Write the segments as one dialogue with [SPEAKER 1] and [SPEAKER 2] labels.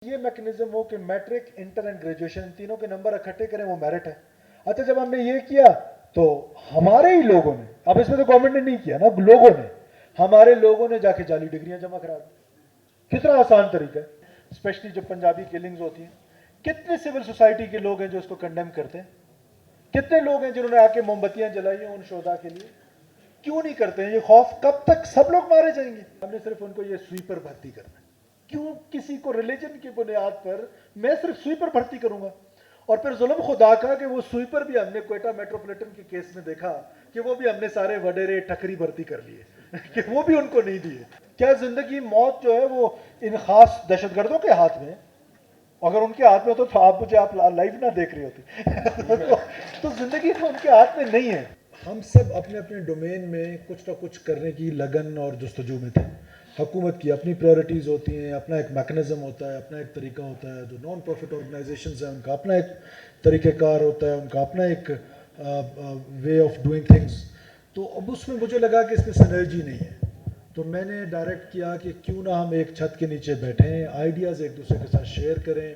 [SPEAKER 1] یہ میکنزم ہو کہ matric inter and graduation تینوں کے نمبر اکٹھے کریں وہ میرٹ ہے. اچھا جب ہم نے یہ کیا تو ہمارے ہی لوگوں نے, اب اس میں تو گورنمنٹ نے نہیں کیا نا, لوگوں نے, ہمارے لوگوں نے جا کے جعلی ڈگریاں جمع کرا دی. کتنا آسان طریقہ ہے. اسپیشلی جب پنجابی کلنگز ہوتی ہیں, کتنے سول سوسائٹی کے لوگ ہیں جو اس کو کنڈیم کرتے ہیں, کتنے لوگ ہیں جنہوں نے آ کے موم بتیاں جلائی ہیں ان شہداء کے لیے. کیوں نہیں کرتے ہیں یہ خوف, کب تک سب لوگ مارے جائیں گے. ہم نے صرف ان کو یہ سویپر بھرتی کرنا ہے. کیوں کسی کو ریلیجن کی بنیاد پر میں صرف سویپر بھرتی کروں گا. اور پھر ظلم خدا کا کہ وہ سویپر بھی ہم نے کوئٹہ میٹروپولیٹن کے کیس میں دیکھا کہ وہ بھی ہم نے سارے وڈیرے ٹکری بھرتی کر لیے کہ وہ بھی ان کو نہیں دیے. کیا زندگی موت جو ہے وہ ان خاص دہشت گردوں کے ہاتھ میں, اگر ان کے ہاتھ میں ہوتا تو آپ مجھے آپ لائیو نہ دیکھ رہے ہوتے تو زندگی تو ان کے ہاتھ میں نہیں ہے. ہم سب اپنے اپنے ڈومین میں کچھ نہ کچھ کرنے کی لگن اور جستجو میں تھے. حکومت کی اپنی پریورٹیز ہوتی ہیں, اپنا ایک میکنزم ہوتا ہے, اپنا ایک طریقہ ہوتا ہے. جو نان پروفٹ آرگنائزیشنز ہیں ان کا اپنا ایک طریقہ کار ہوتا ہے, ان کا اپنا ایک وے آف ڈوئنگ تھنگس. تو اب اس میں مجھے لگا کہ اس میں سنرجی نہیں ہے, تو میں نے ڈائریکٹ کیا کہ کیوں نہ ہم ایک چھت کے نیچے بیٹھیں, آئیڈیاز ایک دوسرے کے ساتھ شیئر کریں.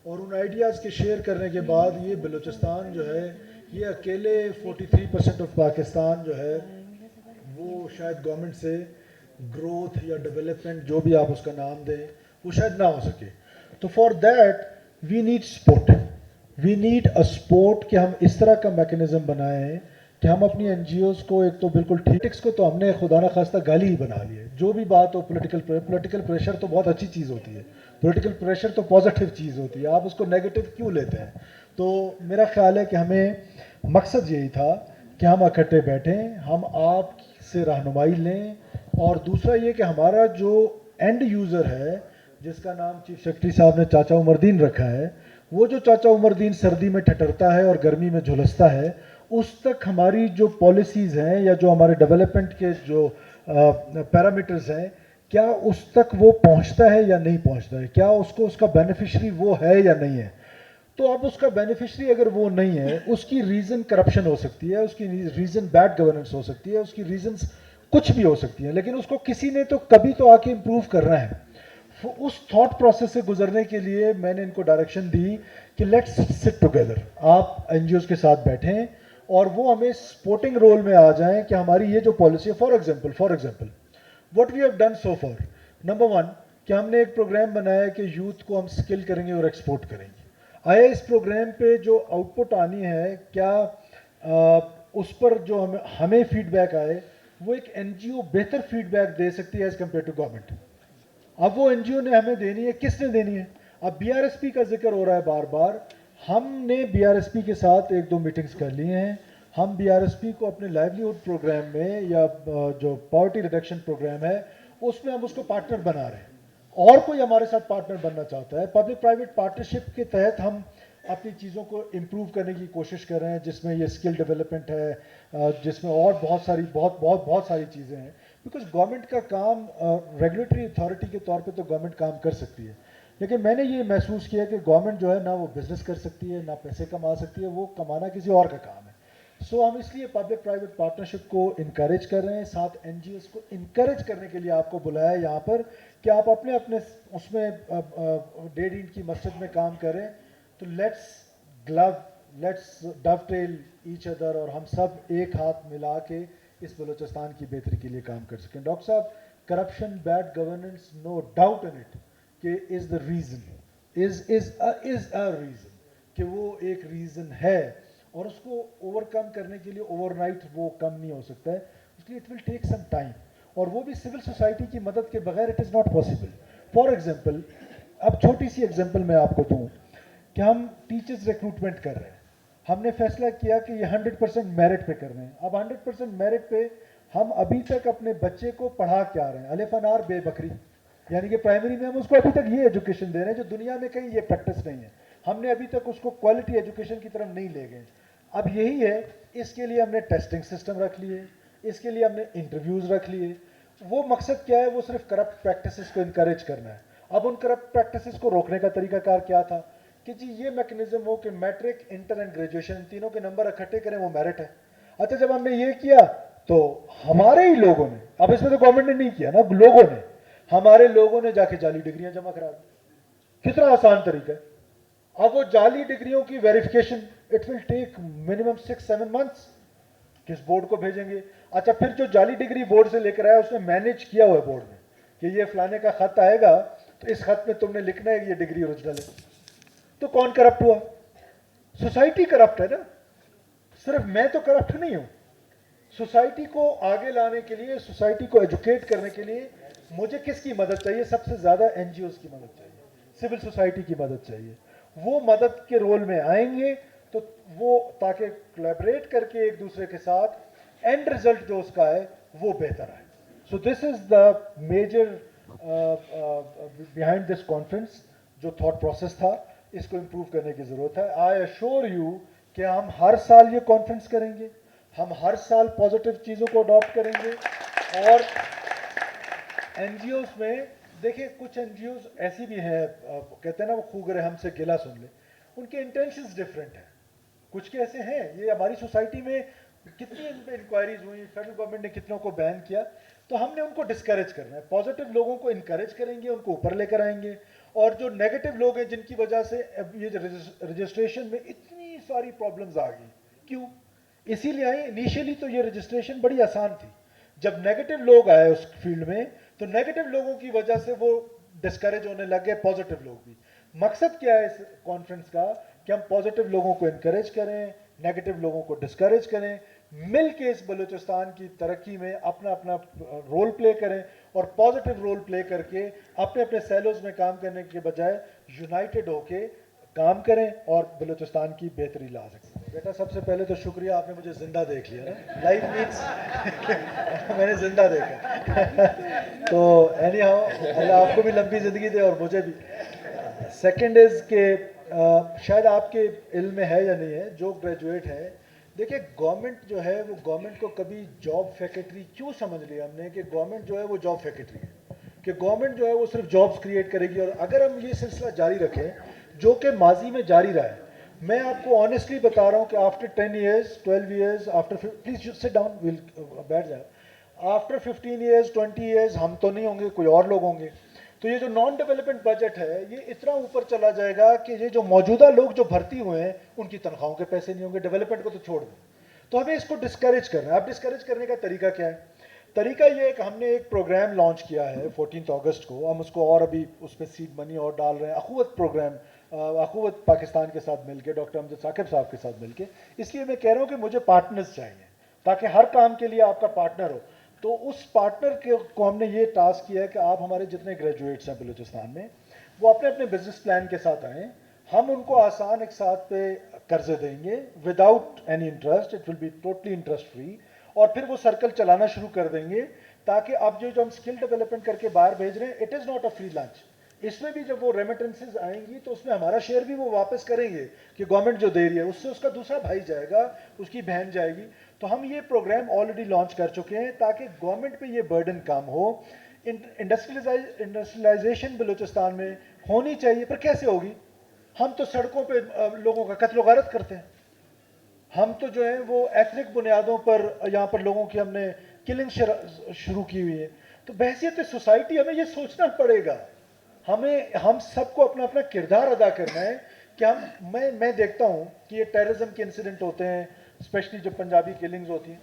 [SPEAKER 1] اور ان آئیڈیاز کے شیئر کرنے کے بعد یہ بلوچستان جو ہے یہ اکیلے 43% آف پاکستان جو ہے وہ شاید گورنمنٹ سے گروتھ یا ڈیولپمنٹ جو بھی آپ اس کا نام دیں وہ شاید نہ ہو سکے. تو for that we need support, we need a support کہ ہم اس طرح کا میکنزم بنائیں کہ ہم اپنی این جی اوز کو ایک تو بالکل ٹھیک کو تو ہم نے خدا نہ خواستہ گالی ہی بنا لی ہے. جو بھی بات ہو پولیٹیکل پریشر تو بہت اچھی چیز ہوتی ہے, پولیٹیکل پریشر تو پازیٹیو چیز ہوتی ہے, آپ اس کو نیگیٹو کیوں لیتے ہیں. تو میرا خیال ہے کہ ہمیں مقصد یہی تھا کہ ہم اکٹھے بیٹھیں, ہم آپ سے رہنمائی لیں. اور دوسرا یہ کہ ہمارا جو اینڈ یوزر ہے جس کا نام چیف سیکرٹری صاحب نے چاچا عمر دین رکھا ہے, وہ جو چاچا عمر دین سردی میں ٹھٹرتا ہے اور گرمی میں جھلستا ہے, اس تک ہماری جو پالیسیز ہیں یا جو ہمارے ڈیولپمنٹ کے جو پیرامیٹرز ہیں کیا اس تک وہ پہنچتا ہے یا نہیں پہنچتا ہے, کیا اس کو اس کا بینیفیشری وہ ہے یا نہیں ہے. تو اب اس کا بینیفیشری اگر وہ نہیں ہے, اس کی ریزن کرپشن ہو سکتی ہے, اس کی ریزن بیڈ گورننس ہو سکتی ہے, اس کی ریزنز کچھ بھی ہو سکتی ہیں, لیکن اس کو کسی نے تو کبھی تو آ کے امپروو کرنا ہے. اس تھاٹ پروسیس سے گزرنے کے لیے میں نے ان کو ڈائریکشن دی کہ لیٹس سٹ ٹوگیدر, آپ این جی اوز کے ساتھ بیٹھیں اور وہ ہمیں سپورٹنگ رول میں آ جائیں کہ ہماری یہ جو پالیسی ہے, for example what we have done so far, number 1 کہ ہم نے ایک پروگرام بنایا کہ یوتھ کو ہم اسکل کریں گے اور ایکسپورٹ کریں گے. آیا اس پروگرام پہ جو آؤٹ پٹ آنی ہے کیا اس پر جو ہمیں فیڈ بیک آئے وہ ایک این جی او بہتر فیڈ بیک دے سکتی ہے ایز کمپیئر ٹو گورنمنٹ. اب وہ این جی او نے ہمیں دینی ہے, کس نے دینی ہے. اب بی آر ایس پی کا ذکر ہو رہا ہے بار بار, ہم نے بی آر ایس پی کے ساتھ 1-2 میٹنگز کر لی ہیں. ہم بی آر ایس پی کو اپنے لائیولیہڈ پروگرام میں یا جو پاورٹی ریڈکشن پروگرام ہے اس میں ہم اس کو پارٹنر بنا رہے ہیں, اور کوئی ہمارے ساتھ پارٹنر بننا چاہتا ہے. پبلک پرائیویٹ پارٹنرشپ کے تحت ہم اپنی چیزوں کو امپروو کرنے کی کوشش کر رہے ہیں, جس میں یہ اسکل ڈیولپمنٹ ہے, جس میں اور بہت ساری چیزیں ہیں. بیکاز گورنمنٹ کا کام ریگولیٹری اتھارٹی کے طور پہ تو گورنمنٹ کام کر سکتی ہے, لیکن میں نے یہ محسوس کیا کہ گورنمنٹ جو ہے نہ وہ بزنس کر سکتی ہے, نہ پیسے کما سکتی ہے, وہ کمانا کسی اور کا کام ہے. سو ہم اس لیے پبلک پرائیویٹ پارٹنرشپ کو انکریج کر رہے ہیں, ساتھ این جی اوز کو انکریج کرنے کے لیے آپ کو بلایا ہے یہاں پر کہ آپ اپنے اس میں 1.5 اینٹ کی مسجد میں کام کریں. تو let's do tell each other, اور ہم سب ایک ہاتھ ملا کے اس بلوچستان کی بہتری کے لیے کام کر سکیں. ڈاکٹر صاحب, corruption, bad governance, no doubt in it کہ is the reason is a reason, کہ وہ ایک ریزن ہے, اور اس کو اوور کم کرنے کے لیے اوور نائٹ وہ کم نہیں ہو سکتا ہے. اس لیے it will take some time, اور وہ بھی سول سوسائٹی کی مدد کے بغیر it is not possible. For example, اب چھوٹی سی ایگزامپل میں آپ کو دوں کہ ہم ٹیچرز ریکروٹمنٹ کر رہے ہیں. ہم نے فیصلہ کیا کہ یہ 100% میرٹ پہ کر رہے ہیں. اب 100% میرٹ پہ ہم ابھی تک اپنے بچے کو پڑھا کے آ رہے ہیں, الف انار بے بکری, یعنی کہ پرائمری میں ہم اس کو ابھی تک یہ ایجوکیشن دے رہے ہیں جو دنیا میں کہیں یہ پریکٹس نہیں ہے. ہم نے ابھی تک اس کو کوالٹی ایجوکیشن کی طرف نہیں لے گئے. اب یہی ہے, اس کے لیے ہم نے ٹیسٹنگ سسٹم رکھ لیے, اس کے لیے ہم نے انٹرویوز رکھ لیے. وہ مقصد کیا ہے, وہ صرف کرپٹ پریکٹسز کو انکریج کرنا ہے. اب ان کرپٹ پریکٹسز کو روکنے کا طریقہ کار کیا تھا کہ جی یہ میکنزم ہو کہ میٹرک, انٹر اینڈ گریجویشن تینوں کے نمبر اکٹھے کریں وہ میرٹ ہے. اچھا جب ہم نے یہ کیا تو ہمارے ہی لوگوں نے, اب اس میں تو گورنمنٹ نے نہیں کیا نا, لوگوں نے, ہمارے لوگوں نے جا کے جعلی ڈگریاں جمع کرا دی. کتنا آسان طریقہ ہے. اب وہ جعلی ڈگریوں کی verification it will take minimum 6-7 months. کس بورڈ کو بھیجیں گے؟ اچھا پھر جو جعلی ڈگری بورڈ سے لے کر آیا اس نے مینیج کیا ہوا ہے بورڈ میں کہ یہ فلانے کا خط آئے گا تو اس خط میں تم نے لکھنا ہے کہ یہ ڈگری اوریجنل ہے. تو کون کرپٹ ہوا؟ سوسائٹی کرپٹ ہے نا. صرف میں تو کرپٹ نہیں ہوں. سوسائٹی کو آگے لانے کے لیے, سوسائٹی کو ایجوکیٹ کرنے کے لیے مجھے کس کی مدد چاہیے؟ سب سے زیادہ این جی اوز کی مدد چاہیے, سول سوسائٹی کی مدد چاہیے. وہ مدد کے رول میں آئیں گے تو وہ تاکہ کولیبریٹ کر کے ایک دوسرے کے ساتھ اینڈ ریزلٹ جو اس کا ہے وہ بہتر ہے. So this is the major behind this conference جو تھاٹ پروسیس تھا, اس کو امپروو کرنے کی ضرورت ہے. آئی ایشور یو کہ ہم ہر سال یہ کانفرنس کریں گے, ہم ہر سال پازیٹیو چیزوں کو اڈاپٹ کریں گے. اور این جی اوز میں دیکھیں کچھ این جی اوز ایسی بھی ہیں, کہتے ہیں نا وہ خوگر ہم سے گلا سن لے, ان کے انٹینشنز ڈفرینٹ ہیں. کچھ کے ایسے ہیں, یہ ہماری سوسائٹی میں کتنی انکوائریز ہوئی, فیڈرل گورنمنٹ نے کتنوں کو بین کیا, تو ہم نے ان کو ڈسکریج کرنا ہے. پازیٹیو لوگوں کو انکریج کریں گے, ان کو اوپر لے کر آئیں گے. اور جو نیگیٹو لوگ ہیں جن کی وجہ سے یہ رجسٹریشن میں اتنی ساری پرابلمز آ گئی, کیوں؟ اسی لیے آئی. انیشیلی تو یہ رجسٹریشن بڑی آسان تھی, جب نیگیٹو لوگ آئے اس فیلڈ میں تو نیگیٹو لوگوں کی وجہ سے وہ ڈسکریج ہونے لگ گئے, پازیٹیو لوگ بھی. مقصد کیا ہے اس کانفرنس کا کہ ہم پازیٹیو لوگوں کو انکریج کریں, نیگیٹو لوگوں کو ڈسکریج کریں, مل کے اس بلوچستان کی ترقی میں اپنا اپنا رول پلے کریں, اور پازیٹیو رول پلے کر کے اپنے اپنے سیلوز میں کام کرنے کے بجائے یونائٹڈ ہو کے کام کریں اور بلوچستان کی بہتری لا سکیں. بیٹا سب سے پہلے تو شکریہ, آپ نے مجھے زندہ دیکھ لیا نا, لائف مینس میں نے زندہ دیکھا. تو اینی ہاؤ اللہ آپ کو بھی لمبی زندگی دے اور مجھے بھی. سیکنڈ از کہ شاید آپ کے علم میں ہے یا نہیں ہے, جو گریجویٹ ہے, دیکھیں گورنمنٹ جو ہے وہ گورنمنٹ کو کبھی جاب فیکٹری کیوں سمجھ لیا ہم نے کہ گورنمنٹ جو ہے وہ جاب فیکٹری ہے, کہ گورنمنٹ جو ہے وہ صرف جابس کریٹ کرے گی. اور اگر ہم یہ سلسلہ جاری رکھیں جو کہ ماضی میں جاری رہا ہے, میں آپ کو آنیسٹلی بتا رہا ہوں کہ after 10 years 12 years after please sit down, well بیٹھ جائے, آفٹر 15 years 20 years ہم تو نہیں ہوں گے, کوئی اور لوگ ہوں گے, تو یہ جو نان ڈیولپمنٹ بجٹ ہے یہ اتنا اوپر چلا جائے گا کہ یہ جو موجودہ لوگ جو بھرتی ہوئے ہیں ان کی تنخواہوں کے پیسے نہیں ہوں گے, ڈیولپمنٹ کو تو چھوڑ دیں. تو ہمیں اس کو ڈسکریج کرنا ہے. اب ڈسکریج کرنے کا طریقہ کیا ہے؟ طریقہ یہ ہے کہ ہم نے ایک پروگرام لانچ کیا ہے 14 اگست کو, ہم اس کو اور ابھی اس پہ سیڈ منی اور ڈال رہے ہیں. اخوت پروگرام, اخوت پاکستان کے ساتھ مل کے, ڈاکٹر امجد ثاقب صاحب کے ساتھ مل کے. اس لیے میں کہہ رہا ہوں کہ مجھے پارٹنرز چاہیے تاکہ ہر کام کے لیے آپ کا پارٹنر ہو. تو اس پارٹنر کو ہم نے یہ ٹاسک کیا ہے کہ آپ ہمارے جتنے گریجویٹس ہیں بلوچستان میں وہ اپنے اپنے بزنس پلان کے ساتھ آئیں, ہم ان کو آسان ایک ساتھ پہ قرضے دیں گے without any interest, it will be totally interest free, اور پھر وہ سرکل چلانا شروع کر دیں گے. تاکہ اب جو ہم اسکل ڈیولپمنٹ کر کے باہر بھیج رہے ہیں, it is not a free lunch. اس میں بھی جب وہ ریمیٹنسز آئیں گی تو اس میں ہمارا شیئر بھی وہ واپس کریں گے کہ گورنمنٹ جو دے رہی ہے اس سے اس کا دوسرا بھائی جائے گا, اس کی بہن جائے گی. تو ہم یہ پروگرام آلریڈی لانچ کر چکے ہیں تاکہ گورنمنٹ پہ یہ برڈن کم ہو. انڈسٹریلائزیشن بلوچستان میں ہونی چاہیے, پر کیسے ہوگی؟ ہم تو سڑکوں پہ لوگوں کا قتل و غارت کرتے ہیں, ہم تو جو ہے وہ ایتھنک بنیادوں پر یہاں پر لوگوں کی ہم نے کلنگ شروع کی ہوئی ہے. تو بحیثیت سوسائٹی ہمیں یہ سوچنا پڑے گا, ہم سب کو اپنا اپنا کردار ادا کرنا ہے کہ میں دیکھتا ہوں کہ یہ ٹیررزم کے انسیڈنٹ ہوتے ہیں, اسپیشلی جب پنجابی کلنگز ہوتی ہیں,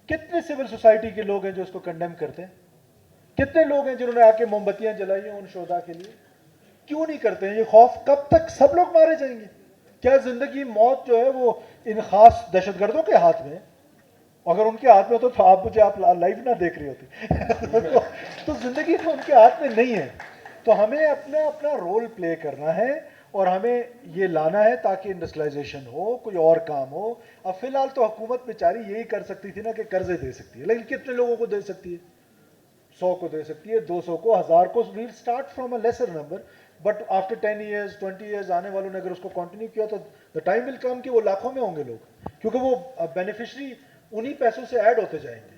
[SPEAKER 1] کتنے سول سوسائٹی کے لوگ ہیں جو اس کو کنڈیم کرتے ہیں, کتنے لوگ ہیں جنہوں نے آ کے موم بتیاں جلائی ہیں ان شہداء کے لیے, کیوں نہیں کرتے ہیں؟ یہ خوف کب تک سب لوگ مارے جائیں گے؟ کیا زندگی موت جو ہے وہ ان خاص دہشت گردوں کے ہاتھ میں ہے؟ اگر ان کے ہاتھ میں ہوتا تو آپ لائیو نہ دیکھ رہی ہوتی. تو زندگی تو ان کے ہاتھ میں نہیں ہے. تو ہمیں اپنا اپنا رول پلے کرنا ہے اور ہمیں یہ لانا ہے تاکہ انڈسٹریلائزیشن ہو, کوئی اور کام ہو. اب فی الحال تو حکومت بیچاری یہی کر سکتی تھی نا کہ قرضے دے سکتی ہے, لیکن کتنے لوگوں کو دے سکتی ہے؟ 100 کو دے سکتی ہے, 200 کو, 1000 کو. We'll start from a lesser number, but after 10 years 20 years آنے والوں نے اگر اس کو کنٹینیو کیا تو دا ٹائم ول کم کہ وہ لاکھوں میں ہوں گے لوگ, کیونکہ وہ بینیفیشری انہی پیسوں سے ایڈ ہوتے جائیں گے.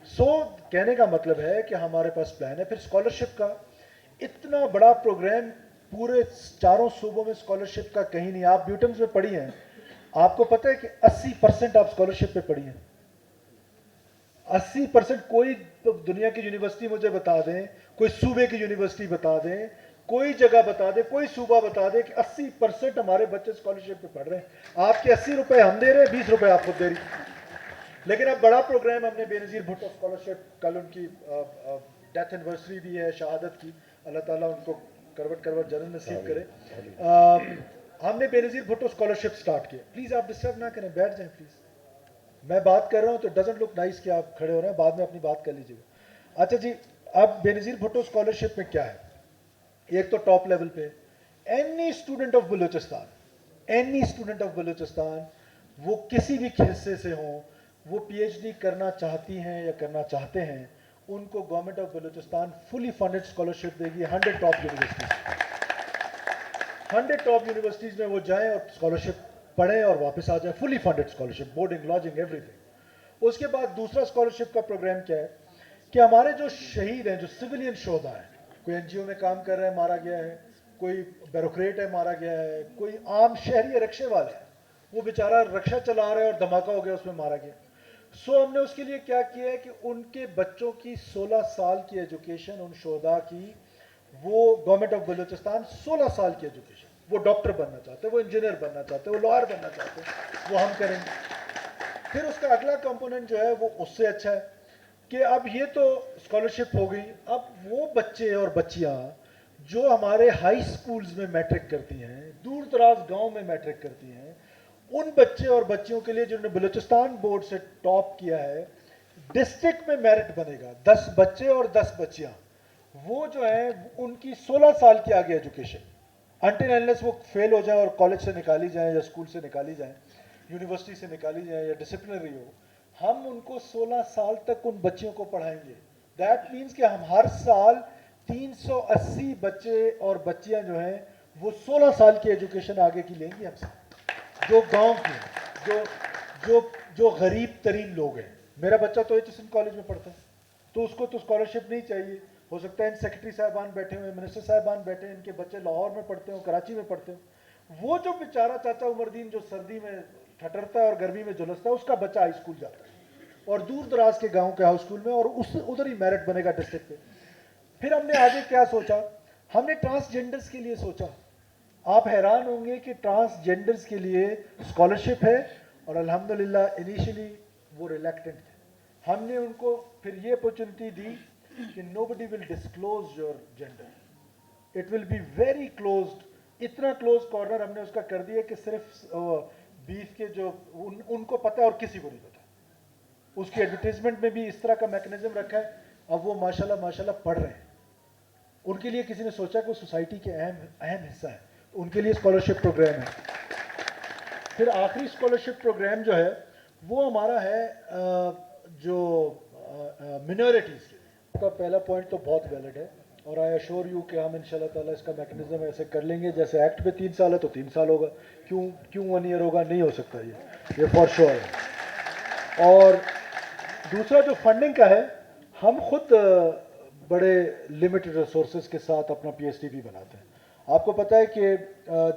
[SPEAKER 1] سو کہنے کا مطلب ہے کہ ہمارے پاس پلان ہے. پھر اسکالرشپ کا اتنا بڑا پروگرام پورے 4 صوبوں میں اسکالرشپ کا کہیں نہیں. آپ بیوٹمز میں پڑھی ہیں, آپ کو پتہ ہے کہ 80% آپ اسکالرشپ پہ پڑھی ہیں. 80%. کوئی دنیا کی یونیورسٹی مجھے بتا دیں, کوئی صوبے کی یونیورسٹی بتا دیں کوئی جگہ بتا دے, کوئی صوبہ بتا دے کہ 80% ہمارے بچے اسکالرشپ پہ پڑھ رہے ہیں, آپ کے 80 روپے ہم دے رہے ہیں, 20 روپے آپ خود دے رہی. لیکن اب بڑا پروگرام ہم نے بے نظیر بھٹو اسکالرشپ, کل ان کی ڈیتھ اینیورسری بھی ہے شہادت کی, اللہ تعالیٰ ان کو کروٹ کروٹ جنت نصیب کرے. ہم نے بے نظیر بھٹو اسکالرشپ سٹارٹ کیا. پلیز آپ ڈسٹرب نہ کریں, بیٹھ جائیں پلیز. میں بات کر رہا ہوں تو ڈزنٹ لک نائس کہ آپ کھڑے ہو رہے ہیں, بعد میں اپنی بات کر لیجیے گا. اچھا جی, اب بے نظیر بھٹو اسکالرشپ میں کیا ہے؟ ایک تو ٹاپ لیول پہ any student of Balochistan, any student of Balochistan, وہ کسی بھی حصے سے ہوں, وہ پی ایچ ڈی کرنا چاہتی ہیں یا کرنا چاہتے ہیں, ان کو government of Balochistan fully funded scholarship دے گی 100 ٹاپ یونیورسٹیز. 100 ٹاپ یونیورسٹیز میں وہ جائیں اور اسکالرشپ پڑھیں اور واپس آ جائیں, fully funded scholarship, boarding, lodging, everything. اس کے بعد دوسرا اسکالرشپ کا پروگرام کیا ہے کہ ہمارے جو شہید ہیں, جو سویلین شہدا ہیں, کوئی این جی او میں کام کر رہے ہیں مارا گیا ہے, کوئی بیوروکریٹ ہے مارا گیا ہے, کوئی عام شہری رکشے والے ہیں, وہ بیچارہ رکشہ چلا رہے اور دھماکہ ہو گیا, اس میں مارا گیا. سو ہم نے اس کے لیے کیا کیا ہے کہ ان کے بچوں کی 16 سال کی ایجوکیشن, ان شہداء کی, وہ گورنمنٹ آف بلوچستان 16 سال کی ایجوکیشن, وہ ڈاکٹر بننا چاہتے ہیں, وہ انجینئر بننا چاہتے ہیں, وہ لائر بننا چاہتے ہیں, وہ ہم کریں گے. پھر اس کا اگلا کمپوننٹ جو ہے وہ اس سے اچھا ہے کہ اب یہ تو اسکالرشپ ہو گئی, اب وہ بچے اور بچیاں جو ہمارے ہائی سکولز میں میٹرک کرتی ہیں, دور دراز گاؤں میں میٹرک کرتی ہیں, ان بچے اور بچیوں کے لیے جنہوں نے بلوچستان بورڈ سے ٹاپ کیا ہے, ڈسٹرکٹ میں میرٹ بنے گا 10 بچے اور 10 بچیاں, وہ جو ہیں ان کی 16 سال کی آگے ایجوکیشن, انٹل انلیس وہ فیل ہو جائیں اور کالج سے نکالی جائیں یا اسکول سے نکالی جائیں, یونیورسٹی سے نکالی جائیں یا ڈسپلنری ہو, ہم ان کو 16 سال تک ان بچیوں کو پڑھائیں گے. دیٹ مینس کہ ہم ہر سال 380 بچے اور بچیاں جو ہیں وہ 16 سال کی ایجوکیشن آگے کی لیں گی ہم سے, جو گاؤں کی ہیں, جو غریب ترین لوگ ہیں. میرا بچہ تو ایچ ایس این کالج میں پڑھتا ہے, تو اس کو تو اسکالرشپ نہیں چاہیے. ہو سکتا ہے ان سیکرٹری صاحبان بیٹھے ہوئے, منسٹر صاحبان بیٹھے ہیں, ان کے بچے لاہور میں پڑھتے ہوں, کراچی میں پڑھتے ہوں, وہ جو بیچارہ چاچا عمر دین جو سردی میں ٹھٹرتا ہے اور گرمی میں جھلستا ہے, اس کا بچہ ہائی اسکول جاتا ہے اور دور دراز کے گاؤں کے ہائی اسکول میں, اور ادھر ہی میرٹ بنے گا ڈسٹرکٹ پہ. پھر ہم نے آگے کیا سوچا, ہم نے ٹرانسجینڈرز کے لیے سوچا. آپ حیران ہوں گے کہ ٹرانسجینڈرز کے لیے اسکالرشپ ہے, اور الحمدللہ انیشلی وہ ریلیکٹنٹ تھے. ہم نے ان کو پھر یہ اپرچونٹی دی کہ nobody will disclose your gender, it will be very closed. اتنا کلوز کارنر ہم نے اس کا کر دیا کہ صرف بیف کے جو ان کو پتہ ہے اور کسی کو نہیں پتہ. اس کی ایڈورٹیزمنٹ میں بھی اس طرح کا میکنزم رکھا ہے. اب وہ ماشاءاللہ پڑھ رہے ہیں. ان کے لیے کسی نے سوچا کہ وہ سوسائٹی کے اہم حصہ ہے, ان کے لیے اسکالرشپ پروگرام ہے. پھر آخری اسکالرشپ پروگرام جو ہے وہ ہمارا ہے جو منورٹیز کے لیے. کا پہلا پوائنٹ تو بہت ویلڈ ہے, اور آئی ایشور یو کہ ہم انشاءاللہ تعالیٰ اس کا میکنزم ایسے کر لیں گے جیسے ایکٹ پہ 3 سال ہے تو 3 سال ہوگا. کیوں 1 ایئر ہوگا, نہیں ہو سکتا یہ فار شور ہے. اور دوسرا جو فنڈنگ کا ہے, ہم خود بڑے لمیٹڈ ریسورسز کے ساتھ اپنا پی ایس ٹی پی بناتے ہیں. آپ کو پتہ ہے کہ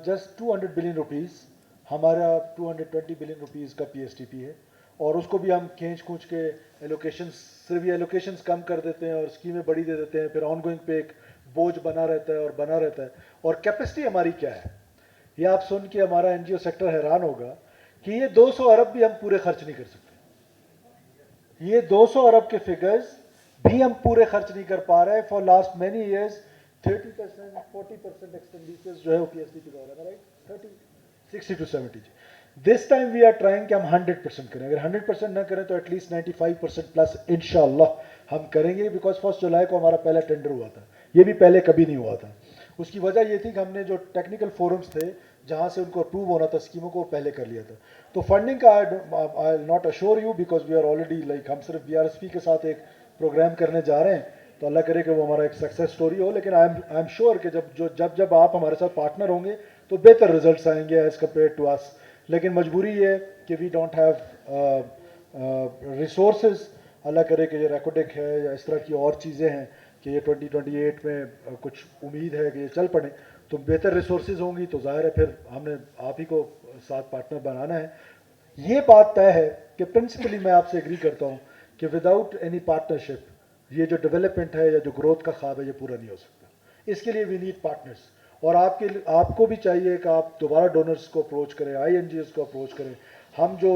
[SPEAKER 1] جسٹ 200 بلین روپیز ہمارا 220 بلین روپیز کا پی ایس ٹی پی ہے, اور اس کو بھی ہم کھینچ کے ایلوکیشنز, صرف یہ ایلوکیشنز کم کر دیتے ہیں اور اسکیمیں بڑی دے دیتے ہیں, پھر آن گوئنگ پہ ایک بوجھ بنا رہتا ہے اور بنا رہتا ہے. اور کیپیسٹی ہماری کیا ہے, یہ آپ سن کے ہمارا این جی او سیکٹر حیران ہوگا کہ یہ 200 ارب بھی ہم پورے خرچ نہیں کر سکتے. یہ 200 ارب کے فگرز بھی ہم پورے خرچ نہیں کر پا رہے. For last many years 30% 40% expenditures جو ہے وہ پی ایس ٹی پی کا ہو رہا ہے, right, 60 to 70. This time we are trying کہ ہم 100% کریں. اگر 100% نہ کریں تو ایٹ لیسٹ 95% پلس انشاءاللہ ہم کریں گے, بیکاز 1 جولائی کو ہمارا پہلا ٹینڈر ہوا تھا. یہ بھی پہلے کبھی نہیں ہوا تھا. اس کی وجہ یہ تھی کہ ہم نے جو ٹیکنیکل فورمز تھے جہاں سے ان کو اپروو ہونا تھا اسکیموں کو, پہلے کر لیا تھا. تو فنڈنگ کا I not assure you because we are already like, ہم صرف بی آر ایس پی کے ساتھ ایک پروگرام کرنے جا رہے ہیں, تو اللہ کرے کہ وہ ہمارا ایک سکسیس سٹوری ہو. لیکن آئی ایم شیور کہ جب آپ ہمارے ساتھ پارٹنر ہوں گے تو بہتر ریزلٹس آئیں گے ایز کمپیئر ٹو اس. لیکن مجبوری یہ ہے کہ وی ڈونٹ ہیو ریسورسز. اللہ کرے کہ یہ ریکوڈک ہے یا اس طرح کی اور چیزیں ہیں کہ یہ 2028 میں کچھ امید ہے کہ یہ چل پڑیں, تو بہتر ریسورسز ہوں گی تو ظاہر ہے پھر ہم نے آپ ہی کو ساتھ پارٹنر بنانا ہے. یہ بات طے ہے کہ پرنسپلی میں آپ سے ایگری کرتا ہوں کہ وداؤٹ اینی پارٹنرشپ یہ جو ڈیولپمنٹ ہے یا جو گروتھ کا خواب ہے یہ پورا نہیں ہو سکتا. اس کے لیے وی نیڈ پارٹنرس. اور آپ کو بھی چاہیے کہ آپ دوبارہ ڈونرس کو اپروچ کریں, INGOs کو اپروچ کریں. ہم جو